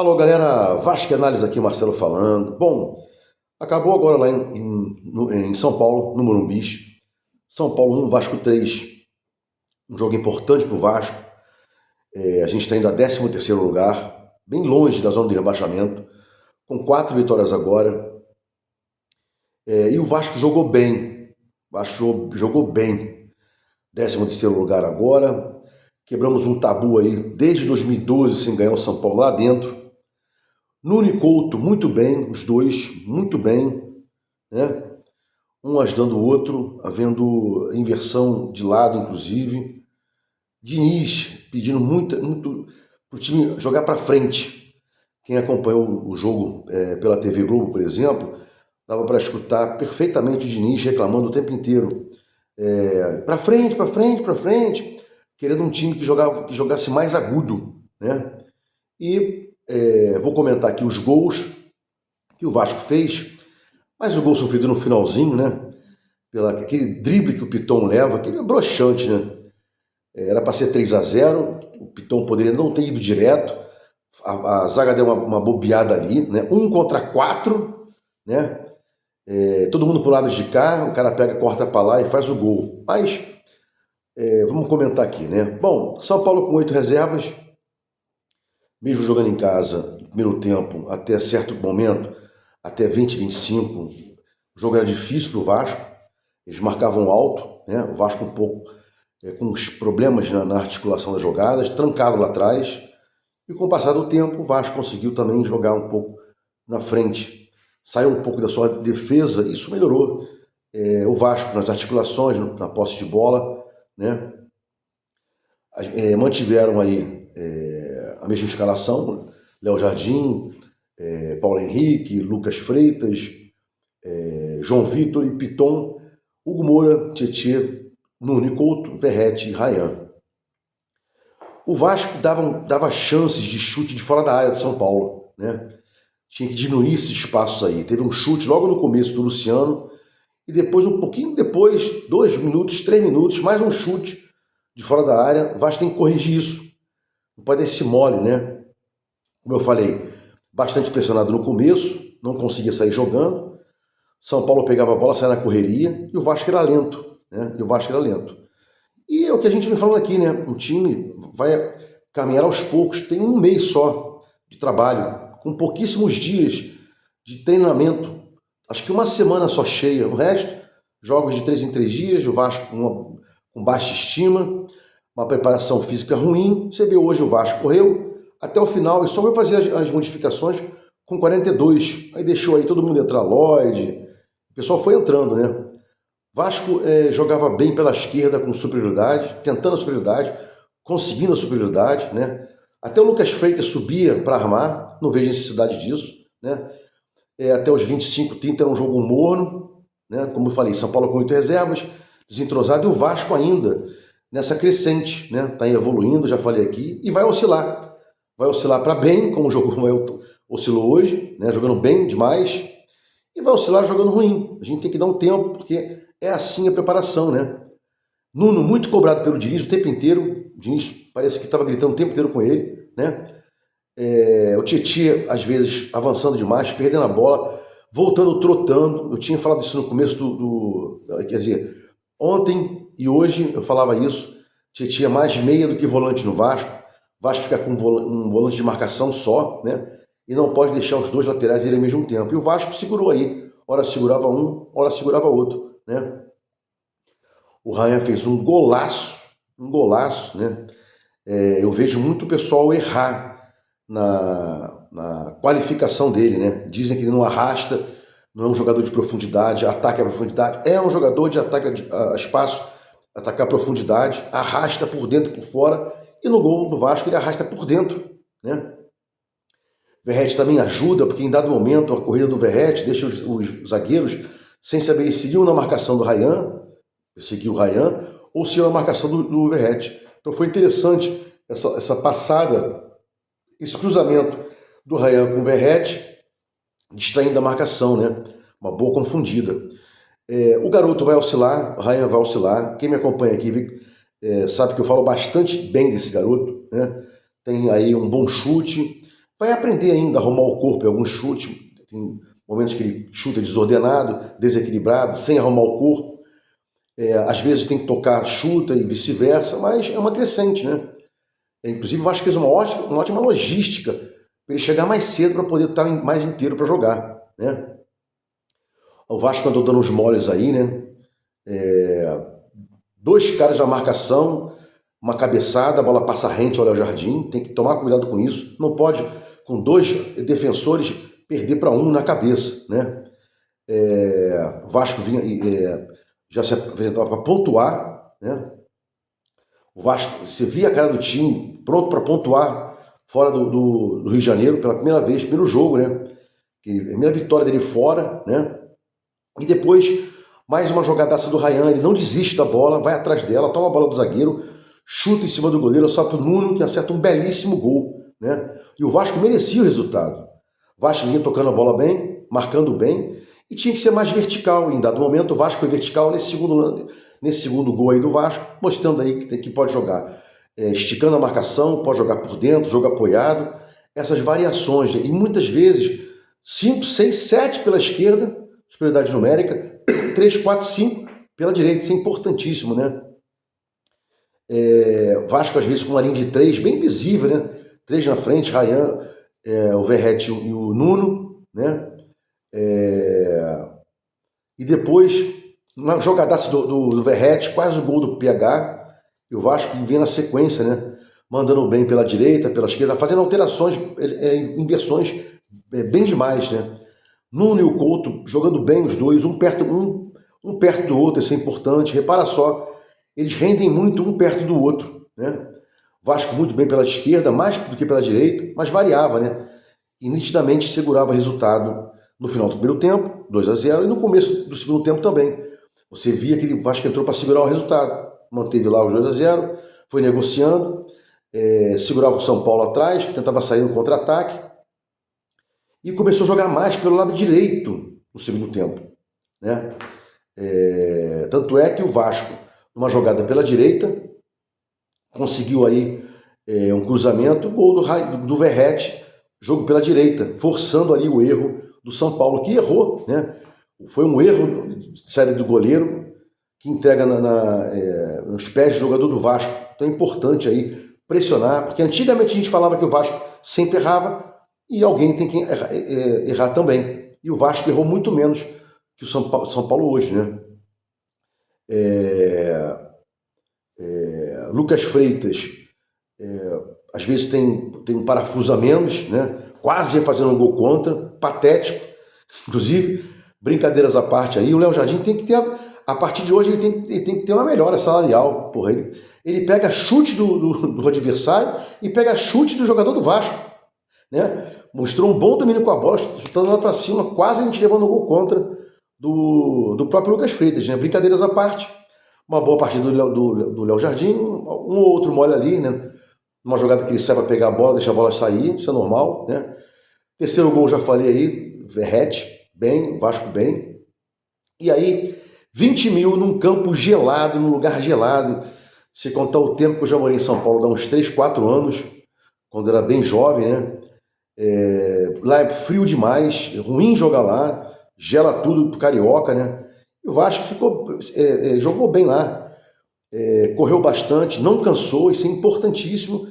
Alô, galera, Vasco Análise aqui, Marcelo falando. Bom, acabou agora lá em São Paulo, no Morumbi. São Paulo 1, Vasco 3. Um jogo importante para o Vasco. A gente está indo a 13º lugar, bem longe da zona de rebaixamento, com 4 vitórias agora. E o Vasco jogou bem. O Vasco jogou bem. 13º lugar agora. Quebramos um tabu aí desde 2012 sem ganhar o São Paulo lá dentro. Nuno e Couto, muito bem, os dois, muito bem, né? Um ajudando o outro, havendo inversão de lado, inclusive. Diniz pedindo muito para o time jogar para frente. Quem acompanhou o jogo pela TV Globo, por exemplo, dava para escutar perfeitamente o Diniz reclamando o tempo inteiro. Para frente, para frente, para frente, querendo um time que jogasse mais agudo, né? E vou comentar aqui os gols que o Vasco fez, mas o gol sofrido no finalzinho, né? Aquele drible que o Piton leva, aquele é broxante, né? Era para ser 3-0, o Piton poderia não ter ido direto, a zaga deu uma bobeada ali, né? 1 contra 4, né? Todo mundo pro lado de cá, o cara pega, corta para lá e faz o gol. Mas vamos comentar aqui, né? Bom, São Paulo com 8 reservas, mesmo jogando em casa, no primeiro tempo, até certo momento, até 20, 25, o jogo era difícil para o Vasco, eles marcavam alto, né? O Vasco um pouco com os problemas na articulação das jogadas, trancado lá atrás, e com o passar do tempo, o Vasco conseguiu também jogar um pouco na frente, saiu um pouco da sua defesa, isso melhorou o Vasco nas articulações, na posse de bola, né? Mantiveram aí a mesma escalação, Léo Jardim, Paulo Henrique, Lucas Freitas, João Vitor e Piton, Hugo Moura, Tietê, Nuno e Couto, Verratti e Rayan. O Vasco dava chances de chute de fora da área de São Paulo, né? Tinha que diminuir esses espaços aí. Teve um chute logo no começo do Luciano e depois, um pouquinho depois, 2 minutos, 3 minutos, mais um chute de fora da área. O Vasco tem que corrigir isso. Não pode dar esse mole, né? Como eu falei, bastante pressionado no começo, não conseguia sair jogando. São Paulo pegava a bola, saia na correria e o Vasco era lento, né? E é o que a gente vem falando aqui, né? O time vai caminhar aos poucos, tem um mês só de trabalho, com pouquíssimos dias de treinamento. Acho que uma semana só cheia. O resto, jogos de 3 em 3 dias, o Vasco com baixa estima, uma preparação física ruim. Você vê hoje o Vasco correu até o final e só foi fazer as modificações com 42. Aí deixou aí todo mundo entrar, Lloyd. O pessoal foi entrando, né? Vasco jogava bem pela esquerda com superioridade, tentando a superioridade, conseguindo a superioridade, né? Até o Lucas Freitas subia para armar, não vejo necessidade disso, né? Até os 25, 30 era um jogo morno, né? Como eu falei, São Paulo com 8 reservas, desentrosado, e o Vasco ainda nessa crescente, né? Está evoluindo, já falei aqui, e vai oscilar. Vai oscilar para bem, como o jogo oscilou hoje, né? Jogando bem demais, e vai oscilar jogando ruim. A gente tem que dar um tempo, porque é assim a preparação, né? Nuno, muito cobrado pelo Diniz o tempo inteiro. O Diniz parece que estava gritando o tempo inteiro com ele, né? O Tietê, às vezes, avançando demais, perdendo a bola, voltando, trotando. Eu tinha falado isso no começo quer dizer, ontem e hoje eu falava isso. Tietê é mais meia do que volante no Vasco. O Vasco fica com um volante de marcação só, né? E não pode deixar os dois laterais irem ao mesmo tempo. E o Vasco segurou aí. Ora segurava um, ora segurava outro, né? O Rayan fez um golaço, né? Eu vejo muito pessoal errar na qualificação dele, né? Dizem que ele não arrasta, não é um jogador de profundidade, ataque a profundidade. É um jogador de ataque a espaço, atacar a profundidade, arrasta por dentro e por fora. E no gol do Vasco ele arrasta por dentro, né? Verratti também ajuda, porque em dado momento a corrida do Verratti deixa os zagueiros sem saber se seguiam na marcação do Rayan, seguiu o Rayan, ou se na marcação do Verratti. Então foi interessante essa passada, esse cruzamento do Rayan com o Verratti, distraindo a marcação, né? Uma boa confundida. O garoto vai oscilar, o Rayan vai oscilar. Quem me acompanha aqui sabe que eu falo bastante bem desse garoto, né? Tem aí um bom chute, vai aprender ainda a arrumar o corpo em alguns chutes, tem momentos que ele chuta desordenado, desequilibrado, sem arrumar o corpo. Às vezes tem que tocar, chuta e vice-versa, mas é uma crescente, né? Inclusive o Vasco fez uma ótima logística para ele chegar mais cedo para poder estar mais inteiro para jogar, né? O Vasco andou dando uns moles aí, né? Dois caras na marcação, uma cabeçada, a bola passa rente ao Léo Jardim, tem que tomar cuidado com isso. Não pode, com dois defensores, perder para um na cabeça, né? O Vasco vinha, já se apresentava para pontuar, né? O Vasco, você via a cara do time pronto para pontuar fora do Rio de Janeiro pela primeira vez, primeiro jogo, né? A primeira vitória dele fora, né? E depois, mais uma jogadaça do Ryan, ele não desiste da bola, vai atrás dela, toma a bola do zagueiro, chuta em cima do goleiro, só para o Nuno, que acerta um belíssimo gol, né? E o Vasco merecia o resultado. O Vasco vinha tocando a bola bem, marcando bem, e tinha que ser mais vertical. Em dado momento, o Vasco foi vertical nesse segundo gol aí do Vasco, mostrando aí que pode jogar esticando a marcação, pode jogar por dentro, jogo apoiado, essas variações. E muitas vezes, 5, 6, 7 pela esquerda, superioridade numérica, 3, 4, 5 pela direita. Isso é importantíssimo, né? Vasco, às vezes, com uma linha de 3 bem visível, né? 3 na frente, Ryan, o Verratti e o Nuno, né? E depois, uma jogadaça do Verratti, quase o gol do PH, e o Vasco vem na sequência, né? Mandando bem pela direita, pela esquerda, fazendo alterações, inversões bem demais, né? Nuno e o Couto jogando bem os dois, um perto do outro, isso é importante. Repara só, eles rendem muito um perto do outro, né? Vasco muito bem pela esquerda, mais do que pela direita, mas variava, né? E nitidamente segurava o resultado no final do primeiro tempo, 2-0, e no começo do segundo tempo também. Você via que o Vasco entrou para segurar o resultado, manteve lá os 2-0, foi negociando, segurava o São Paulo atrás, tentava sair no contra-ataque, e começou a jogar mais pelo lado direito no segundo tempo, né? Tanto é que o Vasco, numa jogada pela direita, conseguiu aí um cruzamento, gol do Verratti, jogo pela direita, forçando ali o erro do São Paulo, que errou, né? Foi um erro de saída do goleiro, que entrega nos pés do jogador do Vasco. Então é importante aí pressionar, porque antigamente a gente falava que o Vasco sempre errava, e alguém tem que errar também. E o Vasco errou muito menos que o São Paulo hoje, né? Lucas Freitas, às vezes tem um parafuso a menos, né? Quase ia fazendo um gol contra, patético. Inclusive, brincadeiras à parte aí, o Léo Jardim tem que ter, a partir de hoje, ele tem que ter uma melhora salarial. Porra, ele pega chute do adversário e pega chute do jogador do Vasco, né? Mostrou um bom domínio com a bola, chutando lá para cima, quase a gente levando o gol contra do próprio Lucas Freitas, né? Brincadeiras à parte, uma boa partida do Léo Jardim, um ou outro mole ali, né? Uma jogada que ele sai para pegar a bola, deixa a bola sair, isso é normal, né? Terceiro gol, já falei aí, Verratti, bem, Vasco bem. E aí, 20 mil num campo gelado, num lugar gelado. Se contar o tempo que eu já morei em São Paulo, dá uns 3, 4 anos, quando era bem jovem, né? Lá é frio demais, ruim jogar lá, gela tudo pro carioca, né? E o Vasco jogou bem lá, correu bastante, não cansou, isso é importantíssimo.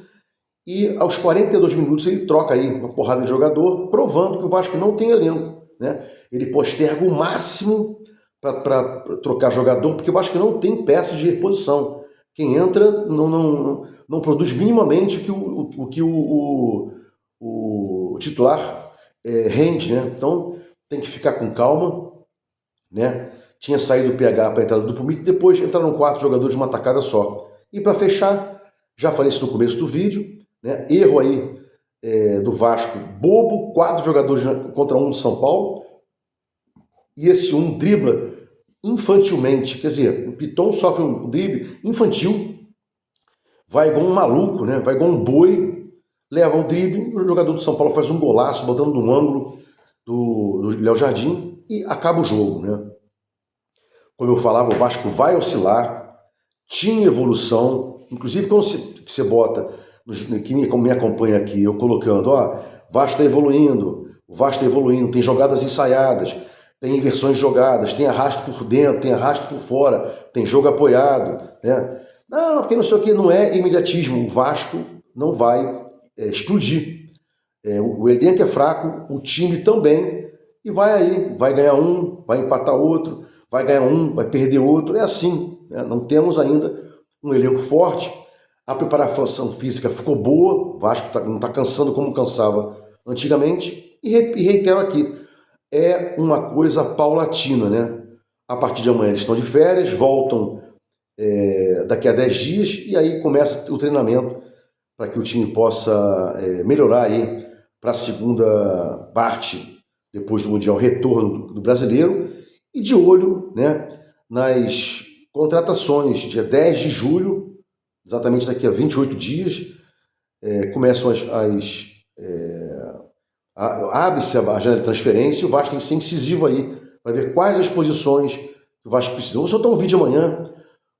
E aos 42 minutos ele troca aí uma porrada de jogador, provando que o Vasco não tem elenco, né? Ele posterga o máximo para trocar jogador, porque o Vasco não tem peças de reposição. Quem entra não produz minimamente o que o titular rende, né? Então tem que ficar com calma, né? Tinha saído o PH para a entrada do Pumit e depois entraram 4 jogadores de uma tacada só. E para fechar, já falei isso no começo do vídeo, né? Erro aí do Vasco, bobo, 4 jogadores contra 1 do São Paulo, e esse um dribla infantilmente, quer dizer, o Piton sofre um drible infantil, vai igual um maluco, né? Vai igual um boi, leva o drible, o jogador do São Paulo faz um golaço, botando no ângulo do Léo Jardim, e acaba o jogo, né? Como eu falava, o Vasco vai oscilar, tinha evolução, inclusive quando você bota que me acompanha aqui, eu colocando, ó, Vasco está evoluindo, o Vasco está evoluindo, tem jogadas ensaiadas, tem inversões jogadas, tem arrasto por dentro, tem arrasto por fora, tem jogo apoiado, né? Não, porque não sei o que, não é imediatismo, o Vasco não vai explodir. O elenco é fraco, o time também, e vai aí, vai ganhar um, vai empatar outro, vai ganhar um, vai perder outro, é assim, né? Não temos ainda um elenco forte, a preparação física ficou boa, o Vasco não está cansando como cansava antigamente, e reitero aqui, é uma coisa paulatina, né? A partir de amanhã eles estão de férias, voltam daqui a 10 dias, e aí começa o treinamento para que o time possa melhorar aí para a segunda parte, depois do Mundial, retorno do brasileiro, e de olho, né, nas contratações. Dia 10 de julho, exatamente daqui a 28 dias, começam abre-se a janela de transferência, e o Vasco tem que ser incisivo aí para ver quais as posições que o Vasco precisa. Eu vou soltar um vídeo amanhã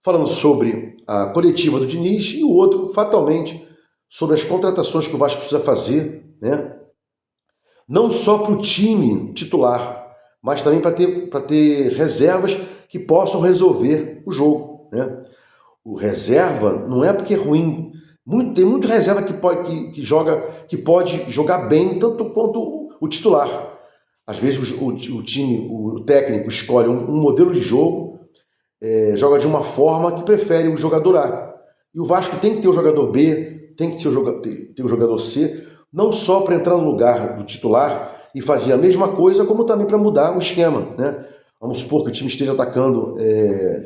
falando sobre a coletiva do Diniz e o outro, fatalmente, sobre as contratações que o Vasco precisa fazer, né? Não só para o time titular, mas também para ter reservas que possam resolver o jogo, né? O reserva não é porque é ruim. Tem muito reserva que pode jogar bem tanto quanto o titular. Às vezes o técnico escolhe um modelo de jogo, joga de uma forma que prefere o jogador A. E o Vasco tem que ter o jogador B, tem que ter o jogador C, não só para entrar no lugar do titular e fazer a mesma coisa, como também para mudar o esquema, né? Vamos supor que o time esteja atacando,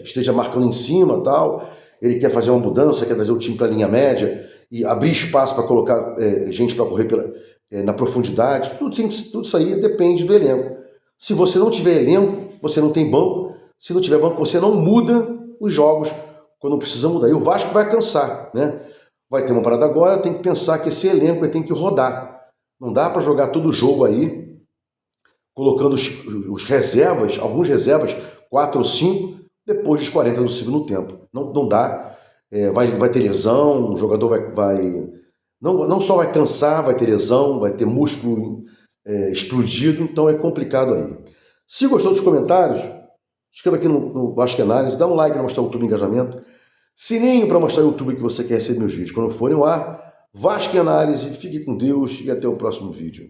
esteja marcando em cima, tal. Ele quer fazer uma mudança, quer trazer o time para a linha média e abrir espaço para colocar gente para correr na profundidade. Tudo isso aí depende do elenco. Se você não tiver elenco, você não tem banco. Se não tiver banco, você não muda os jogos quando precisa mudar. E o Vasco vai cansar, né? Vai ter uma parada agora, tem que pensar que esse elenco tem que rodar. Não dá para jogar todo o jogo aí, colocando os reservas, alguns reservas, 4 ou 5, depois dos 40 do segundo tempo. Não dá. Vai ter lesão, o jogador não só vai cansar, vai ter lesão, vai ter músculo explodido, então é complicado aí. Se gostou dos comentários, escreva aqui no Vasco Análise, dá um like para mostrar o YouTube Engajamento, sininho para mostrar o YouTube que você quer receber meus vídeos quando forem ao ar. Vasco Análise, fique com Deus e até o próximo vídeo.